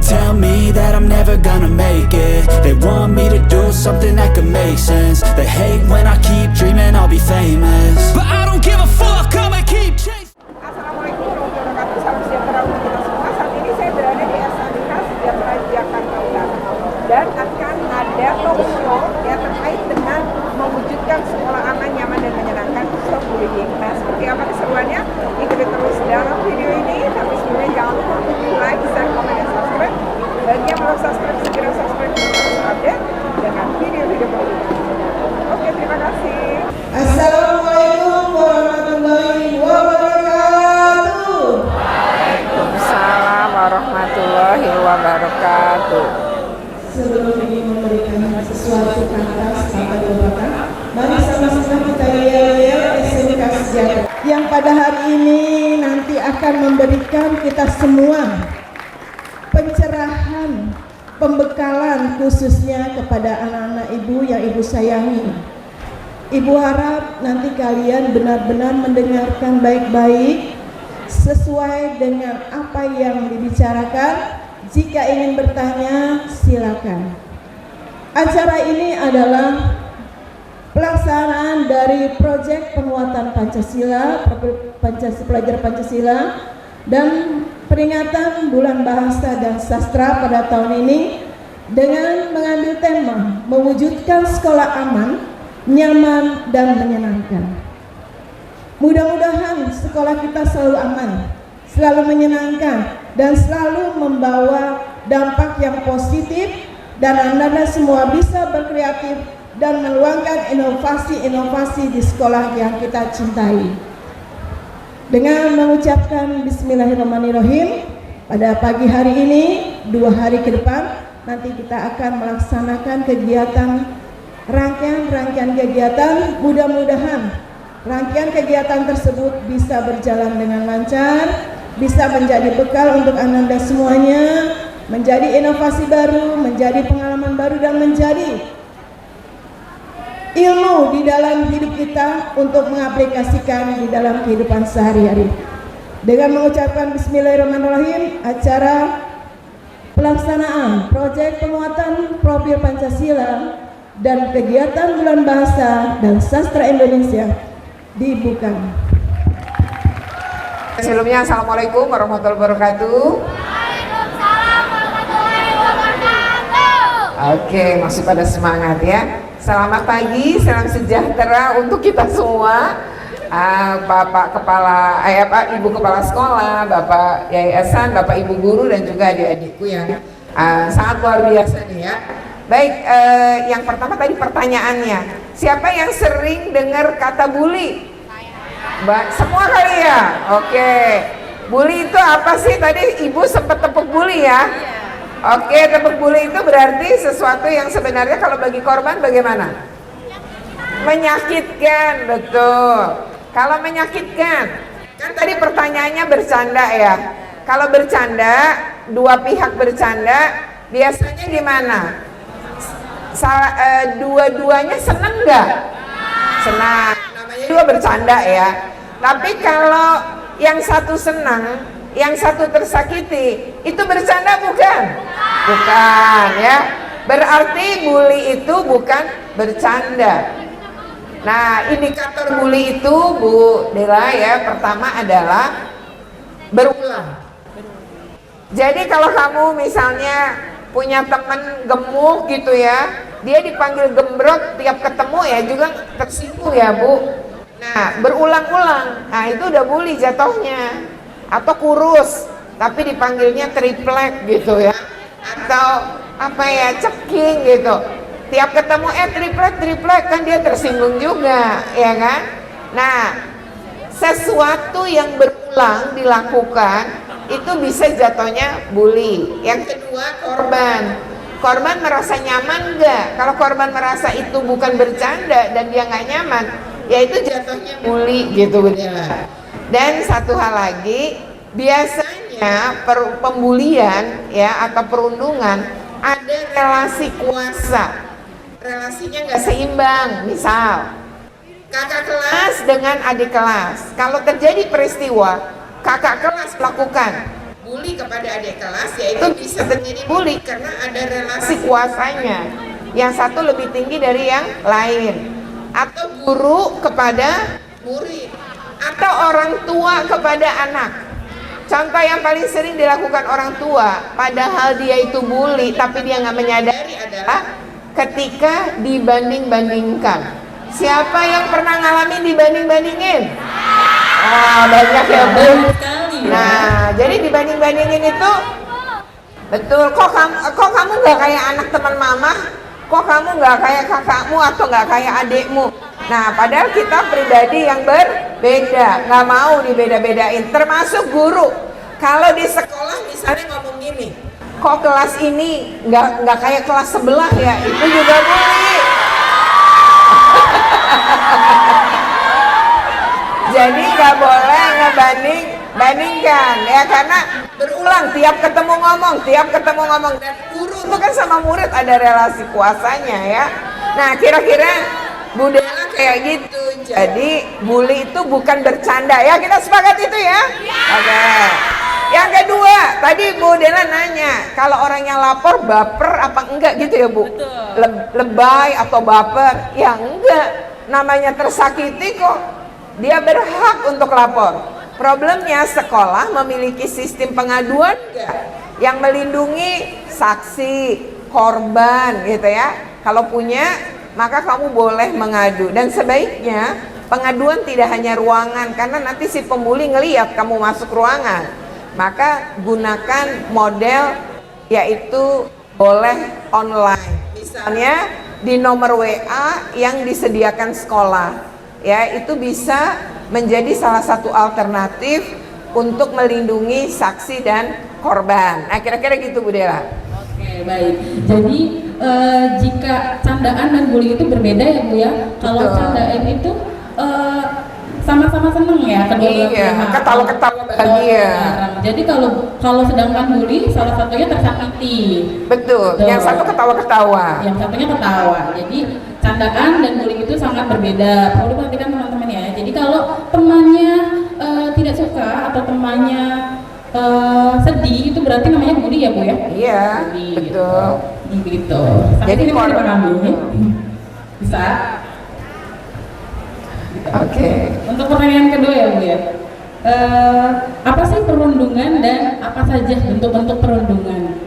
tell me that I'm never gonna make it. They want me to do something that could make sense. They hate when I keep dreaming I'll be famous, but I don't give a fuck, I'ma keep chasing. Assalamualaikum warahmatullahi wabarakatuh. Salam sejahtera untuk kita semua. Saat ini saya berada di SMK Sejahtera Jakarta Utara dan akan ada talk show yang terkait dengan mewujudkan sekolah aman, nyaman, dan menyenangkan stop bullying. Nah, seperti apa keseruannya? Ikuti terus dalam video ini. Tapi sebelumnya jangan lupa untuk like, share, komen, dan subscribe. Bagi yang belum subscribe, segera subscribe untuk terus update dengan video-video berikutnya. Oke, terima kasih. Assalamualaikum warahmatullahi wabarakatuh. Waalaikumsalam warahmatullahi wabarakatuh. Sebelum ini memberikan sesuatu kata sampai doakan, mari sama-sama kita yel-yel SMK Sejahtera yang pada hari ini nanti akan memberikan kita semua pencerahan, pembekalan khususnya kepada anak-anak ibu yang ibu sayangi. Ibu harap nanti kalian benar-benar mendengarkan baik-baik sesuai dengan apa yang dibicarakan. Jika ingin bertanya, silakan. Acara ini adalah pelaksanaan dari proyek penguatan Pancasila, pelajar Pancasila, dan peringatan Bulan Bahasa dan Sastra pada tahun ini dengan mengambil tema mewujudkan sekolah aman, nyaman, dan menyenangkan. Mudah-mudahan sekolah kita selalu aman, selalu menyenangkan, dan selalu membawa dampak yang positif, dan Anda semua bisa berkreatif dan meluangkan inovasi-inovasi di sekolah yang kita cintai. Dengan mengucapkan Bismillahirrahmanirrahim, pada pagi hari ini, 2 hari ke depan, nanti kita akan melaksanakan rangkaian kegiatan. Mudah-mudahan rangkaian kegiatan tersebut bisa berjalan dengan lancar, bisa menjadi bekal untuk Anda semuanya, menjadi inovasi baru, menjadi pengalaman baru, dan menjadi ilmu di dalam hidup kita untuk mengaplikasikan di dalam kehidupan sehari-hari. Dengan mengucapkan Bismillahirrahmanirrahim, acara pelaksanaan proyek penguatan profil Pancasila dan kegiatan Bulan Bahasa dan Sastra Indonesia dibuka. Sebelumnya, Assalamualaikum warahmatullahi wabarakatuh. Waalaikumsalam warahmatullahi wabarakatuh. Oke, masih pada semangat ya. Selamat pagi, salam sejahtera untuk kita semua. Bapak kepala, Ibu kepala sekolah, Bapak yayasan, Bapak Ibu guru, dan juga adik-adikku yang sangat luar biasa nih ya. Baik, yang pertama tadi pertanyaannya, siapa yang sering dengar kata bully? Semua kali ya? Oke. Bully itu apa sih? Tadi Ibu sempat tepuk bully ya? Oke, tepuk bully itu berarti sesuatu yang sebenarnya kalau bagi korban bagaimana? Menyakitkan, betul. Kalau menyakitkan, kan tadi pertanyaannya bercanda ya. Kalau bercanda, dua pihak bercanda, biasanya gimana? Dua-duanya seneng nggak? Senang. Namanya dua bercanda ya. Tapi kalau yang satu senang, yang satu tersakiti, itu bercanda bukan? Bukan ya. Berarti bully itu bukan bercanda. Nah, indikator bully itu Bu Dela ya, pertama adalah berulang. Jadi kalau kamu misalnya punya teman gemuk gitu ya, dia dipanggil gembrot tiap ketemu ya juga tersinggung ya Bu. Nah, berulang-ulang, nah itu udah bully jatuhnya. Atau kurus, tapi dipanggilnya triplek gitu ya. Atau apa ya, ceking gitu. Tiap ketemu triplek kan dia tersinggung juga, ya kan? Nah, sesuatu yang berulang dilakukan itu bisa jatuhnya bully. Yang kedua, korban. Korban merasa nyaman nggak? Kalau korban merasa itu bukan bercanda dan dia nggak nyaman, ya itu jatuhnya bully gitu Bunda. Dan satu hal lagi, biasanya pembulian ya atau perundungan ada relasi kuasa. Relasinya nggak seimbang. Misal kakak kelas dengan adik kelas, kalau terjadi peristiwa kakak kelas melakukan bully kepada adik kelas, yaitu bisa terjadi bully karena ada relasi kuasanya. Yang satu lebih tinggi dari yang lain, atau guru kepada murid, atau orang tua kepada anak. Contoh yang paling sering dilakukan orang tua, padahal dia itu bully tapi dia nggak menyadari, adalah ketika dibanding-bandingkan. Siapa yang pernah ngalamin dibanding-bandingin? Banyak ya Bu. Nah, jadi dibanding-bandingin itu betul. Kok kamu nggak kayak anak teman mama? Kok kamu nggak kayak kakakmu atau nggak kayak adikmu? Nah, padahal kita pribadi yang berbeda, nggak mau dibeda-bedain. Termasuk guru. Kalau di sekolah misalnya ngomong gini, kok kelas ini nggak kayak kelas sebelah ya? Itu juga bully. Jadi nggak boleh ngebandingkan ya, karena berulang tiap ketemu ngomong, dan guru itu kan sama murid ada relasi kuasanya ya. Nah, kira-kira Bu Dela kayak gitu. Jadi bully itu bukan bercanda ya, kita sepakat itu ya? Oke. Yang kedua, tadi Bu Dela nanya, kalau orang yang lapor baper apa enggak gitu ya Bu? Lebay atau baper? Ya enggak, namanya tersakiti kok. Dia berhak untuk lapor. Problemnya sekolah memiliki sistem pengaduan enggak yang melindungi saksi, korban gitu ya. Kalau punya, maka kamu boleh mengadu. Dan sebaiknya pengaduan tidak hanya ruangan, karena nanti si pembuli ngelihat kamu masuk ruangan. Maka gunakan model yaitu boleh online. Misalnya di nomor WA yang disediakan sekolah. Ya, itu bisa menjadi salah satu alternatif untuk melindungi saksi dan korban. Nah, kira-kira gitu Bu Dela. Oke, baik. Jadi jika candaan dan bully itu berbeda ya Bu ya. Kalau candaan itu sama-sama seneng ya kedua belah pihak. Ketawa-ketawa bahagia. Jadi kalau sedangkan bully salah satunya tersakiti. Betul. Yang satu ketawa-ketawa. Yang satunya ketawa. Jadi candaan dan bullying itu sangat berbeda. Perlu perhatikan teman-teman ya. Jadi kalau temannya tidak suka atau temannya sedih, itu berarti namanya bully ya Bu ya? Iya, bully, betul. Gitu. Jadi ini bisa dipahami. Bisa. Oke. Untuk pertanyaan kedua ya Bu ya. Apa sih perundungan dan apa saja bentuk-bentuk perundungan?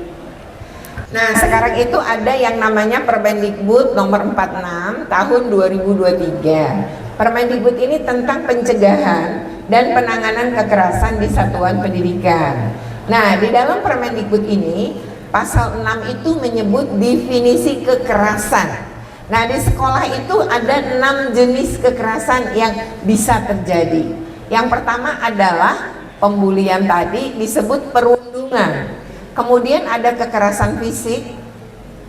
Nah, sekarang itu ada yang namanya Permendikbud nomor 46 tahun 2023. Permendikbud ini tentang pencegahan dan penanganan kekerasan di satuan pendidikan. Nah, di dalam Permendikbud ini pasal 6 itu menyebut definisi kekerasan. Nah, di sekolah itu ada 6 jenis kekerasan yang bisa terjadi. Yang pertama adalah pembulian, tadi disebut perundungan. Kemudian ada kekerasan fisik.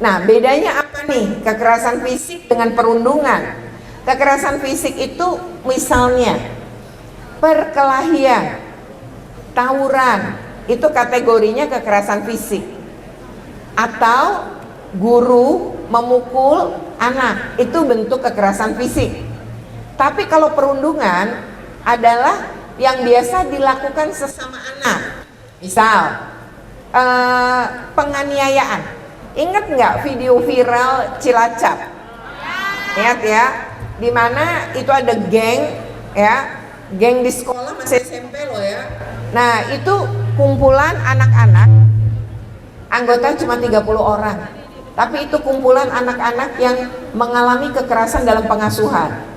Nah, bedanya apa nih kekerasan fisik dengan perundungan? Kekerasan fisik itu misalnya perkelahian, tawuran, itu kategorinya kekerasan fisik. Atau guru memukul anak, itu bentuk kekerasan fisik. Tapi kalau perundungan adalah yang biasa dilakukan sesama anak. Misal penganiayaan. Ingat nggak video viral Cilacap? Ingat ya, dimana itu ada geng ya, geng di sekolah masih SMP loh ya. Nah, itu kumpulan anak-anak, anggota cuma 30 orang, tapi itu kumpulan anak-anak yang mengalami kekerasan dalam pengasuhan.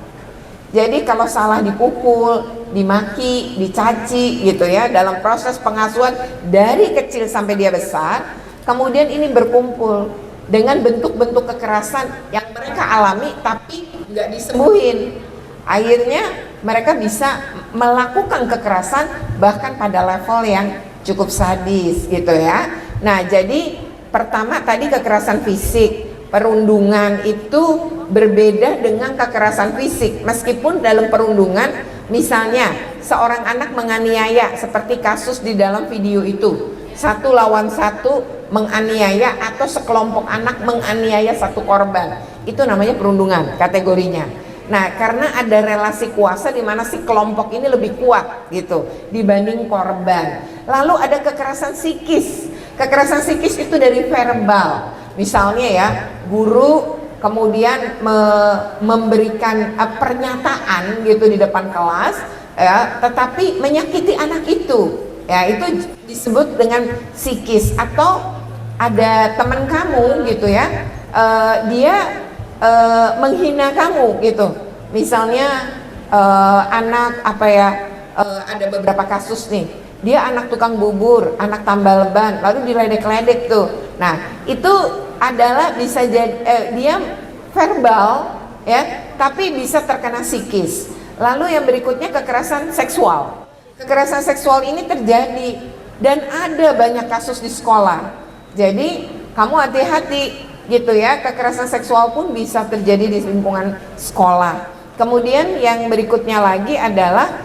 Jadi kalau salah dipukul, dimaki, dicaci gitu ya, dalam proses pengasuhan dari kecil sampai dia besar. Kemudian ini berkumpul dengan bentuk-bentuk kekerasan yang mereka alami tapi nggak disembuhin. Akhirnya mereka bisa melakukan kekerasan bahkan pada level yang cukup sadis gitu ya. Nah, jadi pertama tadi kekerasan fisik. Perundungan itu berbeda dengan kekerasan fisik. Meskipun dalam perundungan, misalnya seorang anak menganiaya seperti kasus di dalam video itu, 1 lawan 1 menganiaya atau sekelompok anak menganiaya satu korban, itu namanya perundungan kategorinya. Nah, karena ada relasi kuasa di mana si kelompok ini lebih kuat gitu dibanding korban. Lalu ada kekerasan psikis. Kekerasan psikis itu dari verbal. Misalnya ya, guru kemudian memberikan pernyataan gitu di depan kelas ya, tetapi menyakiti anak itu. Ya, itu disebut dengan psikis. Atau ada teman kamu gitu ya, dia menghina kamu gitu. Misalnya anak apa ya, ada beberapa kasus nih, dia anak tukang bubur, anak tambal ban, lalu diledek-ledek tuh. Nah, itu adalah bisa jadi dia verbal ya, tapi bisa terkena psikis. Lalu yang berikutnya kekerasan seksual. Kekerasan seksual ini terjadi dan ada banyak kasus di sekolah. Jadi kamu hati-hati gitu ya, kekerasan seksual pun bisa terjadi di lingkungan sekolah. Kemudian yang berikutnya lagi adalah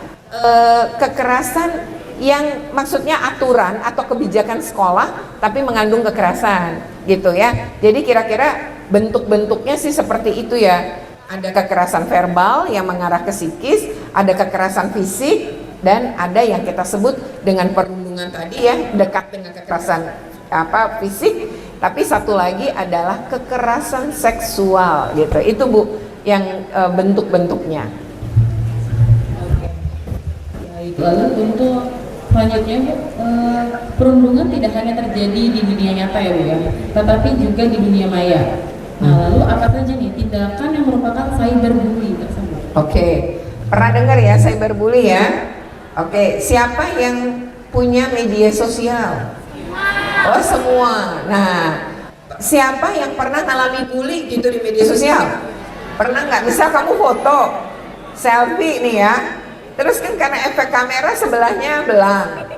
kekerasan yang maksudnya aturan atau kebijakan sekolah tapi mengandung kekerasan gitu ya. Jadi kira-kira bentuk-bentuknya sih seperti itu ya. Ada kekerasan verbal yang mengarah ke psikis, ada kekerasan fisik, dan ada yang kita sebut dengan perundungan tadi ya, dekat dengan kekerasan fisik. Tapi satu lagi adalah kekerasan seksual gitu. Itu Bu yang bentuk-bentuknya. Baik, lalu untuk selanjutnya Bu, perundungan tidak hanya terjadi di dunia nyata ya Bu ya, tetapi juga di dunia maya. Nah, lalu apa saja nih tindakan yang merupakan cyberbully tersebut? Oke, pernah dengar ya cyberbully ya? Oke, siapa yang punya media sosial? Oh, semua. Nah, siapa yang pernah ngalami bully gitu di media sosial? Pernah nggak? Misal kamu foto selfie nih ya, terus kan karena efek kamera sebelahnya belang,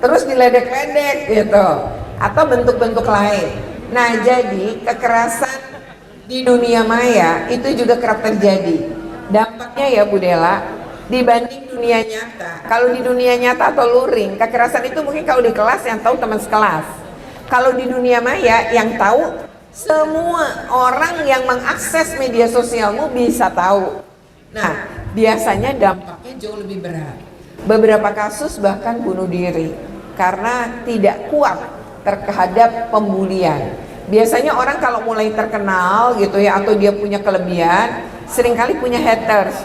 terus diledek-ledek gitu, atau bentuk-bentuk lain. Nah, jadi kekerasan di dunia maya itu juga kerap terjadi. Dampaknya ya Bu Dela, dibanding dunia nyata. Kalau di dunia nyata atau luring, kekerasan itu mungkin kalau di kelas yang tahu teman sekelas. Kalau di dunia maya yang tahu semua orang yang mengakses media sosialmu bisa tahu. Nah, biasanya dampaknya jauh lebih berat. Beberapa kasus bahkan bunuh diri karena tidak kuat terhadap pembulian. Biasanya orang kalau mulai terkenal gitu ya, atau dia punya kelebihan, seringkali punya haters.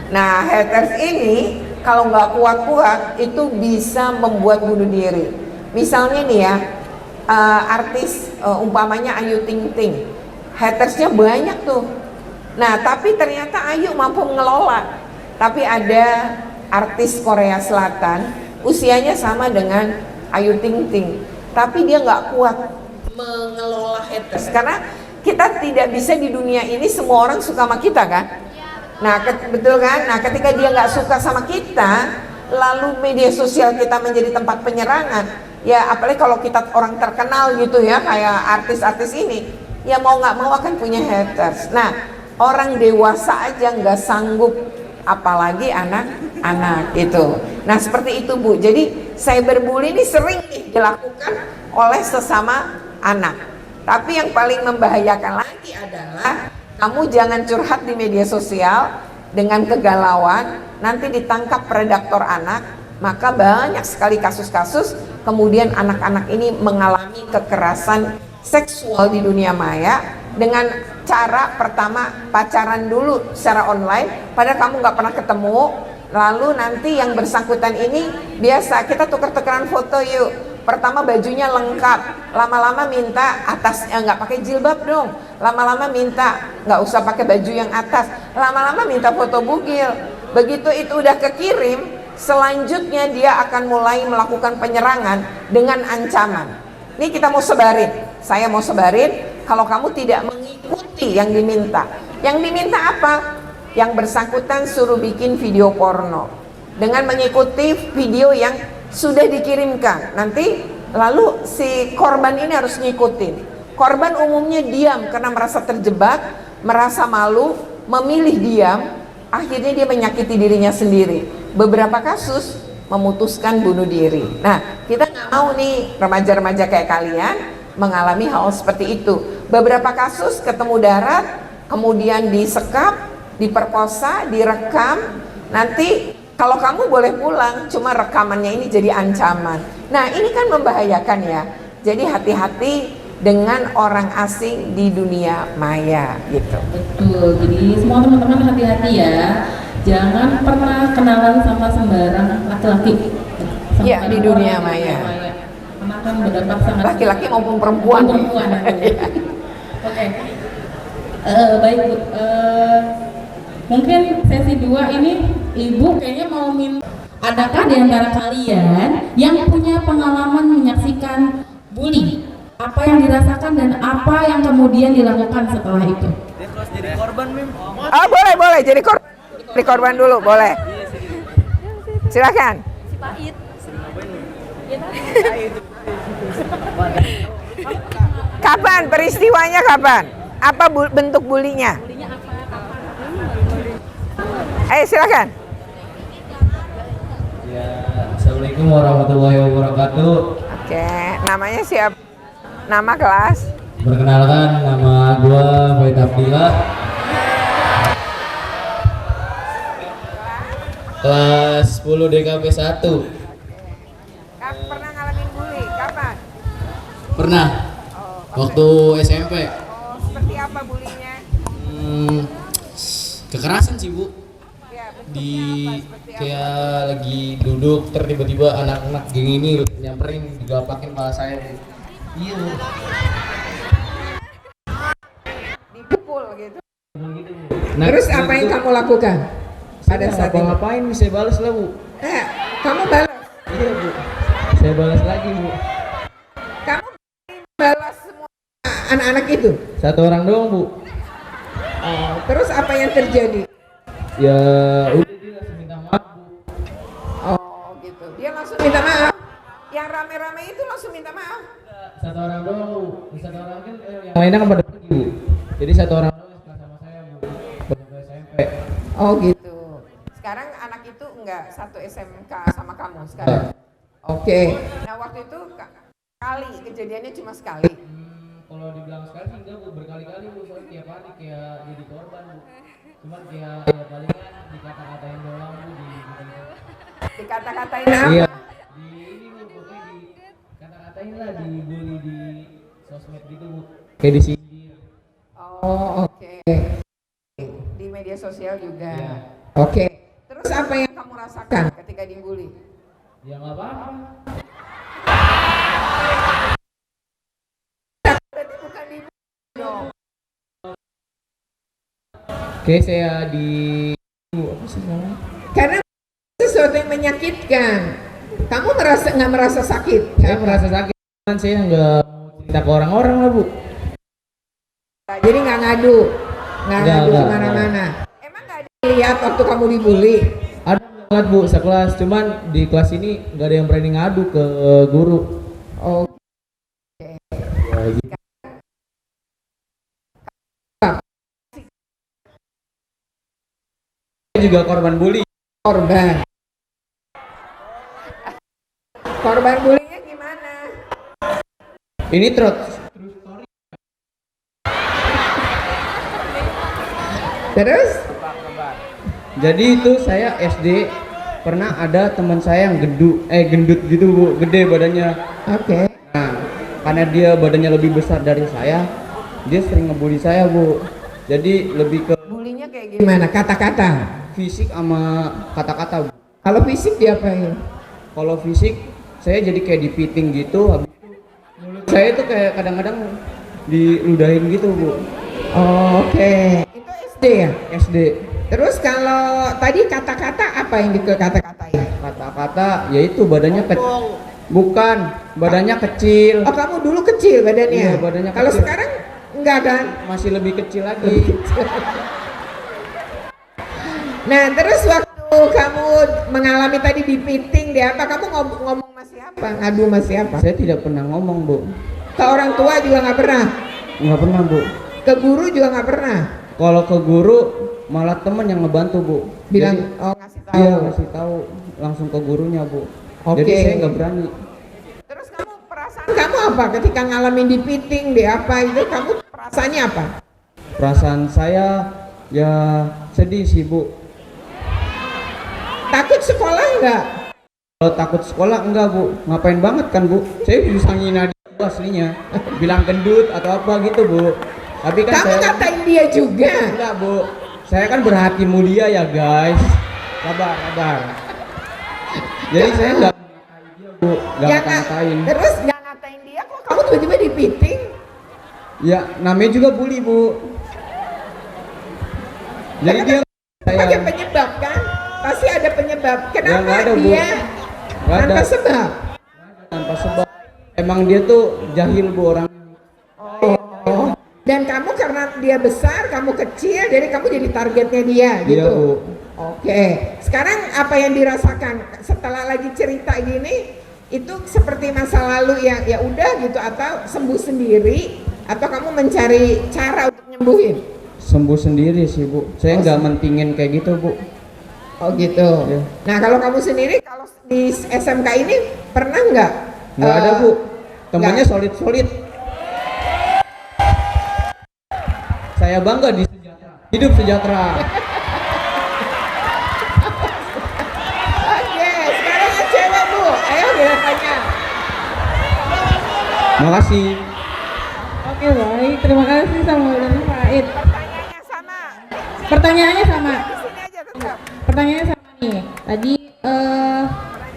Nah, haters ini kalau nggak kuat-kuat itu bisa membuat bunuh diri. Misalnya nih ya, artis umpamanya Ayu Ting Ting, hatersnya banyak tuh. Nah, tapi ternyata Ayu mampu mengelola. Tapi ada artis Korea Selatan, usianya sama dengan Ayu Ting Ting, tapi dia nggak kuat mengelola haters. Karena kita tidak bisa di dunia ini semua orang suka sama kita kan? Nah, betul kan? Nah, ketika dia nggak suka sama kita, lalu media sosial kita menjadi tempat penyerangan, ya apalagi kalau kita orang terkenal gitu ya, kayak artis-artis ini, ya mau nggak mau akan punya haters. Nah, orang dewasa aja nggak sanggup, apalagi anak-anak itu. Nah, seperti itu Bu. Jadi cyberbully ini sering dilakukan oleh sesama anak. Tapi yang paling membahayakan lagi adalah kamu jangan curhat di media sosial dengan kegalauan, nanti ditangkap predator anak, maka banyak sekali kasus-kasus kemudian anak-anak ini mengalami kekerasan seksual di dunia maya dengan cara pertama pacaran dulu secara online, padahal kamu nggak pernah ketemu. Lalu nanti yang bersangkutan ini biasa kita tuker-tukeran foto yuk. Pertama bajunya lengkap, lama-lama minta atasnya nggak pakai jilbab dong, lama-lama minta nggak usah pakai baju yang atas, lama-lama minta foto bugil. Begitu itu udah kekirim, selanjutnya dia akan mulai melakukan penyerangan dengan ancaman. Ini kita mau sebarin, saya mau sebarin kalau kamu tidak mengikuti yang diminta. Yang diminta apa? Yang bersangkutan suruh bikin video porno dengan mengikuti video yang sudah dikirimkan. Nanti lalu si korban ini harus ngikutin. Korban umumnya diam karena merasa terjebak, merasa malu, memilih diam, akhirnya dia menyakiti dirinya sendiri. Beberapa kasus memutuskan bunuh diri. Nah, kita nggak mau nih remaja-remaja kayak kalian mengalami hal seperti itu. Beberapa kasus ketemu darat, kemudian disekap, diperkosa, direkam, nanti kalau kamu boleh pulang, cuma rekamannya ini jadi ancaman. Nah, ini kan membahayakan ya. Jadi hati-hati dengan orang asing di dunia maya gitu. Betul, jadi semua teman-teman hati-hati ya. Jangan pernah kenalan sama sembarang laki-laki. Iya, di dunia maya. Karena kan berdampak sangat Laki-laki maupun perempuan. Oke. Baik Bu. Mungkin sesi 2 ini Ibu kayaknya mau minta, adakah di antara kalian yang punya pengalaman menyaksikan bully? Apa yang dirasakan dan apa yang kemudian dilakukan setelah itu? Jadi korban, Mim. Oh, boleh jadi korban dulu, boleh. Silakan. Kapan peristiwanya, kapan? Apa bentuk bulinya? Ayo silakan. Ya, Assalamualaikum warahmatullahi wabarakatuh. Oke, namanya siapa? Nama kelas? Perkenalkan, nama gua Faid Abdillah. Kelas 10 DKP 1. Pernah ngalamin bully? Kapan? Pernah. Waktu SMP. Oh, seperti apa bulinya? Kekerasan sih, Bu. Ya, Di Seperti apa? kayak lagi duduk, tiba-tiba anak-anak geng ini nyamperin, digapakin kepala saya, Bu. Iya, Bu. Dipukul gitu. Nah, Terus apa yang kamu lakukan pada saat itu? ngapain bisa balas lah, Bu. Kamu balas? Iya, Bu. Saya balas lagi, Bu. Kamu balas semua anak-anak itu? Satu orang doang, Bu. Oh, terus apa yang terjadi? Ya udah, dia langsung minta maaf, Bu. Oh, gitu. Dia langsung minta maaf. Yang rame-rame itu langsung minta maaf. Satu orang doang, Bu. Satu orang kan yang lainnya kan pada pergi, Bu. Jadi satu orang doang yang suka sama saya, Bu. Pada SMP. Oh, gitu. Sekarang anak itu enggak satu SMK sama kamu sekarang? Oke. Nah, waktu itu kali kejadiannya cuma sekali. Kalau dibilang sekali sih enggak, Bu, berkali-kali, Bu. Soalnya tiap hari kayak jadi korban, Bu. Cuman kayak ya palingan dikata-katain doang, Bu, Dikata-katain apa? Iya. Di ini, Bu, pokoknya dikata-katain lah, dibully di sosmed gitu, Bu. Kayak disindir. Oh, oke. Di media sosial juga. Iya. Oke. Terus apa yang kamu rasakan ketika dibully? Ya nggak apa-apa. Berarti bukan dibully dong. Kayak saya di apa sih namanya? Karena sesuatu yang menyakitkan. Kamu nggak merasa sakit? Saya merasa sakit, cuman saya nggak mau cerita ke orang-orang lah, Bu. Jadi nggak ngadu Nggak, kemana-mana. Emang nggak ada yang lihat waktu kamu dibully? Ada banget, Bu, sekelas, cuman di kelas ini nggak ada yang berani ngadu ke guru. Oh, Ya, gitu. Saya juga korban bully. korban. Korban bullynya gimana? Ini true. Terus? Jadi itu saya SD pernah ada teman saya yang gendut gitu, Bu, gede badannya. Oke. Nah, karena dia badannya lebih besar dari saya, dia sering ngebully saya, Bu. Jadi lebih ke Bullynya kayak gimana? Kata-kata. fisik sama kata-kata, Bu. Kalau fisik diapain? Kalau fisik saya jadi kayak dipiting gitu, habis itu mulut saya itu kayak kadang-kadang diludahin gitu, Bu. Oh, oke. Itu SD ya? SD. Terus kalau tadi kata-kata apa yang dikata-katain? Kata-kata yaitu badannya bukan, badannya kecil. Oh, kamu dulu kecil badannya? Iya, badannya Kalau kecil. sekarang enggak kan? Masih lebih kecil lagi. Nah, terus waktu kamu mengalami tadi dipiting di apa? Kamu ngomong sama siapa? Ngadu sama siapa? Saya tidak pernah ngomong, Bu. Ke orang tua juga nggak pernah? Nggak pernah, Bu. Ke guru juga nggak pernah? Kalau ke guru malah temen yang ngebantu, Bu. Bilang, Jadi, oh ngasih tahu. iya, ngasih tahu langsung ke gurunya, Bu. Oke. Jadi saya nggak berani. Terus kamu perasaan kamu apa ketika ngalamin dipiting di apa itu? Kamu perasaannya apa? Perasaan saya Ya sedih sih Bu. Takut sekolah enggak? Kalau takut sekolah enggak Bu, ngapain banget kan Bu? Saya bisa ngina dia Bu aslinya, bilang gendut atau apa gitu Bu. Tapi kan Kamu saya ngatain dia juga. enggak Bu, saya kan berhati mulia ya guys. Sabar, sabar. Jadi saya enggak ngatain dia Bu, enggak ngatain. Terus nggak ngatain dia, kok kamu tiba-tiba dipiting? Ya namanya juga bully Bu. Jadi dia Pakai penyebab kan? Pasti ada penyebab. Kenapa nggak ada, Bu. dia Nggak tanpa ada. sebab? Tanpa sebab. Emang dia tuh jahil Bu orang. Oh. Dan kamu karena dia besar, kamu kecil, jadi kamu jadi targetnya dia gitu. Iya Bu. Oke. Sekarang apa yang dirasakan setelah lagi cerita gini? Itu seperti masa lalu yang ya udah gitu, atau sembuh sendiri, atau kamu mencari cara untuk nyembuhin? Sembuh sendiri sih Bu. Saya nggak mentingin kayak gitu Bu. Oh gitu. Iya. Nah kalau kamu sendiri kalau di SMK ini pernah nggak? Nggak ada Bu. Temannya nggak. solid-solid. Saya bangga di sejahtera. Hidup sejahtera. Oke, sekarang yang cewek Bu, ayo kita tanya. Makasih. Oke baik, terima kasih sama udah Faid. Pertanyaannya sama. Pertanyaannya sama. Di sini aja tetap. Pertanyaannya sama nih. Tadi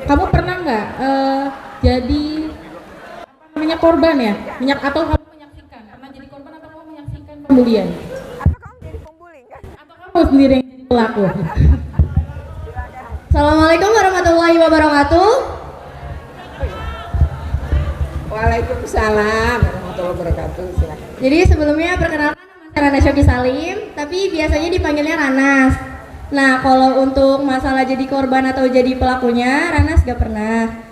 kamu pernah nggak jadi apa namanya korban ya? Atau kamu menyaksikan? Pernah jadi korban atau kamu menyaksikan pembulian? Atau kamu jadi pembuli kan? Atau kamu sendiri yang jadi pelaku? Assalamualaikum warahmatullahi wabarakatuh. Waalaikumsalam warahmatullahi wabarakatuh. Silakan. Jadi sebelumnya perkenalkan nama saya Rana Syoki Salim, tapi biasanya dipanggilnya Ranas. Nah kalau untuk masalah jadi korban atau jadi pelakunya, Ranas gak pernah.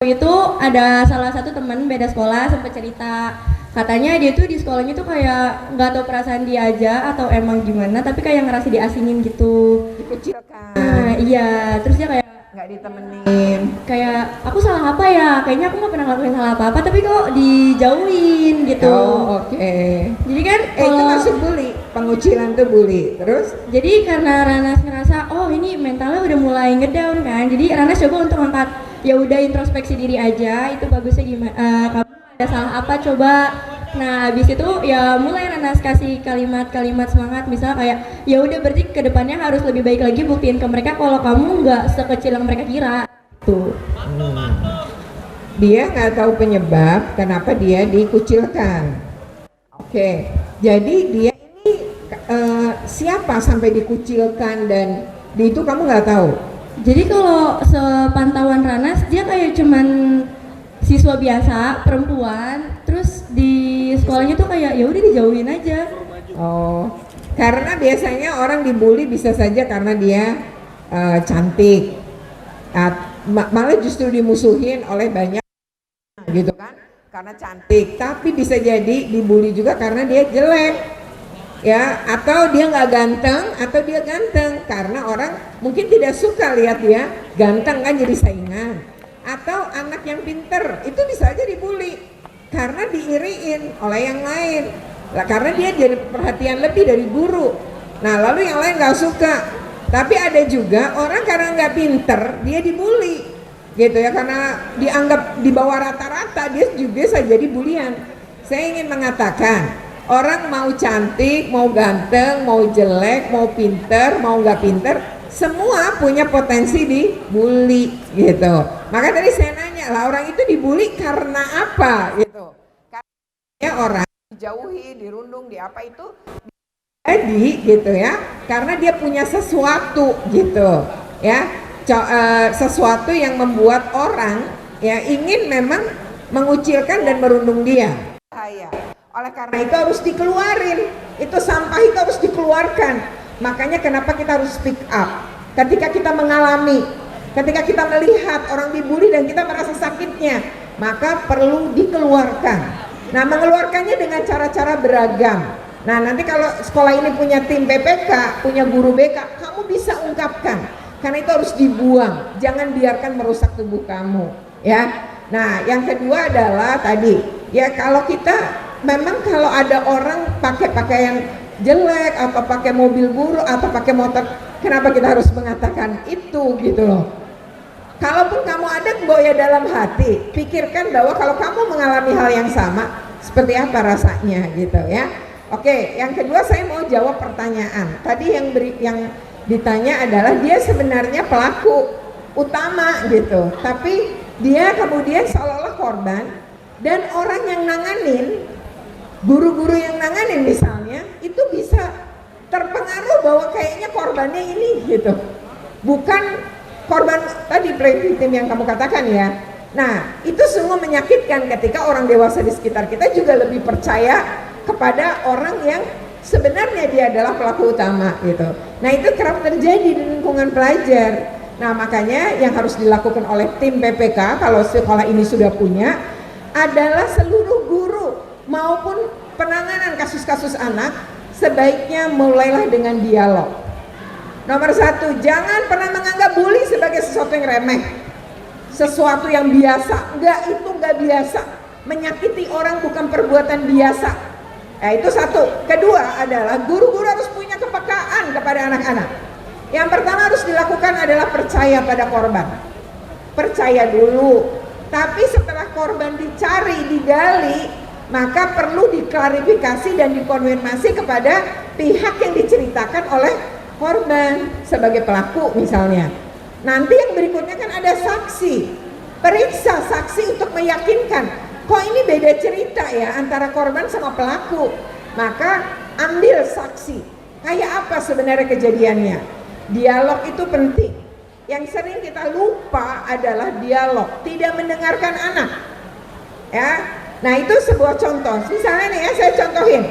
Itu ada salah satu teman beda sekolah sempat cerita, katanya dia tuh di sekolahnya tuh kayak nggak tahu perasaan dia aja atau emang gimana, tapi kayak ngerasa diasingin gitu. Dikucilkan. Nah iya, terus dia kayak Nggak ditemenin. kayak aku salah apa ya? Kayaknya aku nggak pernah ngelakuin salah apa-apa, tapi kok dijauhin gitu. Oh oke. Jadi kan Itu kalau masuk bully. Pengucilan tuh bully. Terus? jadi karena Ranas ngerasa oh ini mentalnya udah mulai ngedown kan, jadi Ranas coba untuk angkat ya udah introspeksi diri aja, itu bagusnya gimana, kamu ada salah apa coba. Nah habis itu ya mulai Ranas kasih kalimat-kalimat semangat, misalnya kayak ya udah berarti kedepannya harus lebih baik lagi, buktiin ke mereka kalau kamu nggak sekecil yang mereka kira tuh. Dia nggak tahu penyebab kenapa dia dikucilkan. Oke, jadi dia ini siapa sampai dikucilkan dan di itu kamu nggak tahu? Jadi kalau sepantauan Ranas dia kayak cuman siswa biasa perempuan, terus di sekolahnya tuh kayak ya udah dijauhin aja. Oh, karena biasanya orang dibully bisa saja karena dia cantik, malah justru dimusuhin oleh banyak gitu kan, karena cantik. Tapi bisa jadi dibully juga karena dia jelek. Ya, atau dia nggak ganteng, atau dia ganteng karena orang mungkin tidak suka lihat dia ganteng kan, jadi saingan. Atau anak yang pinter itu bisa aja dibully karena diiriin oleh yang lain lah, karena dia jadi perhatian lebih dari guru. Nah lalu yang lain nggak suka. Tapi ada juga orang karena nggak pinter dia dibully gitu ya, karena dianggap di bawah rata-rata dia juga bisa jadi bulian. Saya ingin mengatakan orang mau cantik, mau ganteng, mau jelek, mau pinter, mau nggak pinter, semua punya potensi dibully gitu. Maka tadi saya nanya lah, orang itu dibully karena apa gitu? Karena orang dijauhi, dirundung, di apa itu jadi gitu ya, karena dia punya sesuatu gitu ya, sesuatu yang membuat orang ya ingin memang mengucilkan dan merundung dia. Oleh karena itu harus dikeluarin, itu sampah itu harus dikeluarkan. Makanya kenapa kita harus speak up ketika kita mengalami, ketika kita melihat orang dibully dan kita merasa sakitnya, maka perlu dikeluarkan. Nah mengeluarkannya dengan cara-cara beragam. Nah nanti kalau sekolah ini punya tim PPK, punya guru BK, kamu bisa ungkapkan, karena itu harus dibuang, jangan biarkan merusak tubuh kamu ya. Nah yang kedua adalah tadi ya, kalau kita memang kalau ada orang pakai pakaian jelek atau pakai mobil buruk atau pakai motor. Kenapa kita harus mengatakan itu gitu loh? Kalaupun kamu ada keboya dalam hati, pikirkan bahwa kalau kamu mengalami hal yang sama, seperti apa rasanya gitu ya. Oke, yang kedua saya mau jawab pertanyaan. Tadi yang ditanya adalah dia sebenarnya pelaku utama gitu, tapi dia kemudian seolah-olah korban, dan orang yang nanganin, guru-guru yang nanganin misalnya, itu bisa terpengaruh bahwa kayaknya korbannya ini gitu, bukan korban tadi play victim yang kamu katakan ya. Nah, itu sungguh menyakitkan ketika orang dewasa di sekitar kita juga lebih percaya kepada orang yang sebenarnya dia adalah pelaku utama gitu. Nah, itu kerap terjadi di lingkungan pelajar. Nah, makanya yang harus dilakukan oleh tim PPK kalau sekolah ini sudah punya adalah seluruh guru maupun penanganan kasus-kasus anak sebaiknya mulailah dengan dialog. Nomor satu, jangan pernah menganggap bully sebagai sesuatu yang remeh, sesuatu yang biasa. Itu enggak biasa. Menyakiti orang bukan perbuatan biasa. Nah, itu satu. Kedua adalah guru-guru harus punya kepekaan kepada anak-anak. Yang pertama harus dilakukan adalah percaya pada korban. Percaya dulu. Tapi setelah korban dicari, digali, maka perlu diklarifikasi dan dikonfirmasi kepada pihak yang diceritakan oleh korban sebagai pelaku misalnya. Nanti yang berikutnya kan ada saksi. Periksa saksi untuk meyakinkan, kok ini beda cerita ya antara korban sama pelaku. Maka ambil saksi. Kayak apa sebenarnya kejadiannya? Dialog itu penting. Yang sering kita lupa adalah dialog, tidak mendengarkan anak. Ya. Nah, itu sebuah contoh. Misalnya nih ya, saya contohin.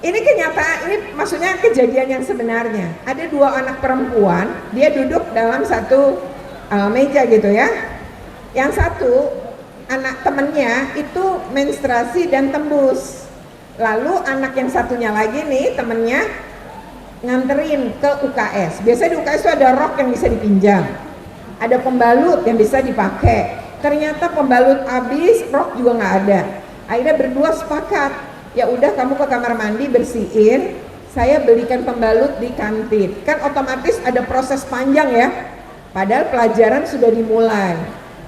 Ini kenyataan, ini maksudnya kejadian yang sebenarnya. Ada dua anak perempuan, dia duduk dalam satu meja gitu ya. Yang satu anak temennya itu menstruasi dan tembus. Lalu anak yang satunya lagi nih temennya nganterin ke UKS. Biasanya di UKS itu ada rok yang bisa dipinjam, ada pembalut yang bisa dipakai. Ternyata pembalut habis, rok juga nggak ada. Akhirnya berdua sepakat, ya udah kamu ke kamar mandi bersihin, saya belikan pembalut di kantin. Kan otomatis ada proses panjang ya, padahal pelajaran sudah dimulai.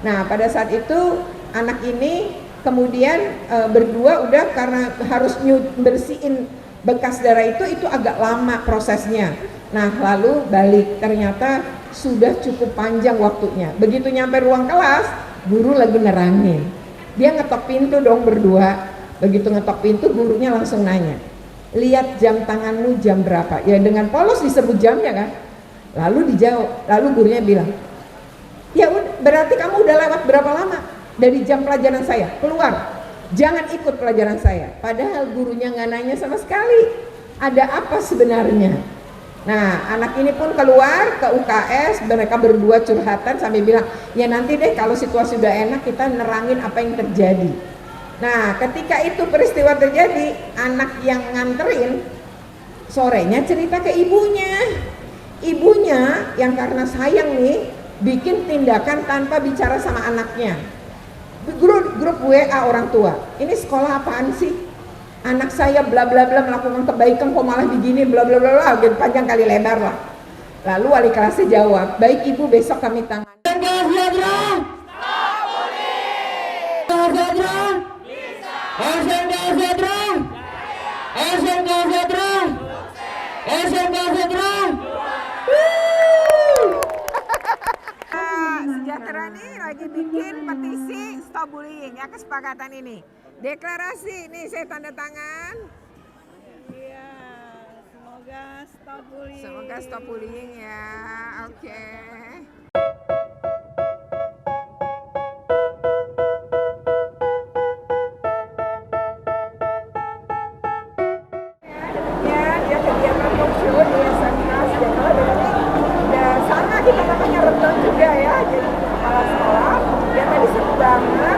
Nah, pada saat itu anak ini kemudian berdua udah karena harus bersihin bekas darah itu agak lama prosesnya. Nah, lalu balik, ternyata sudah cukup panjang waktunya. Begitu nyampe ruang kelas, guru lagi nerangin. Dia ngetok pintu dong berdua. Begitu ngetok pintu, gurunya langsung nanya, lihat jam tanganmu jam berapa? Ya dengan polos disebut jamnya kan. Lalu dijawab, lalu gurunya bilang, ya berarti kamu udah lewat berapa lama dari jam pelajaran saya? Keluar. Jangan ikut pelajaran saya. Padahal gurunya nggak nanya sama sekali ada apa sebenarnya. Nah, anak ini pun keluar ke UKS, mereka berdua curhatan sambil bilang, ya nanti deh kalau situasi udah enak kita nerangin apa yang terjadi. Nah, ketika itu peristiwa terjadi, anak yang nganterin sorenya cerita ke ibunya. Ibunya yang karena sayang nih bikin tindakan tanpa bicara sama anaknya. Grup WA orang tua, ini sekolah apaan sih? Anak saya bla bla bla melakukan kebaikan kok malah begini bla bla bla bla, panjang kali lebar lah. Lalu wali kelasnya jawab, baik ibu besok kami tangani. Sejahtera nih lagi bikin petisi stop bullying ya, kesepakatan ini. Deklarasi nih saya tanda tangan. Iya, semoga stop bullying. Semoga stop bullying ya. Oke. Ya, dia kegiatan talkshow di SMK Sejahtera dengan udah sama kita namanya Reton juga ya, jadi kepala sekolah. Dia tadi seru banget.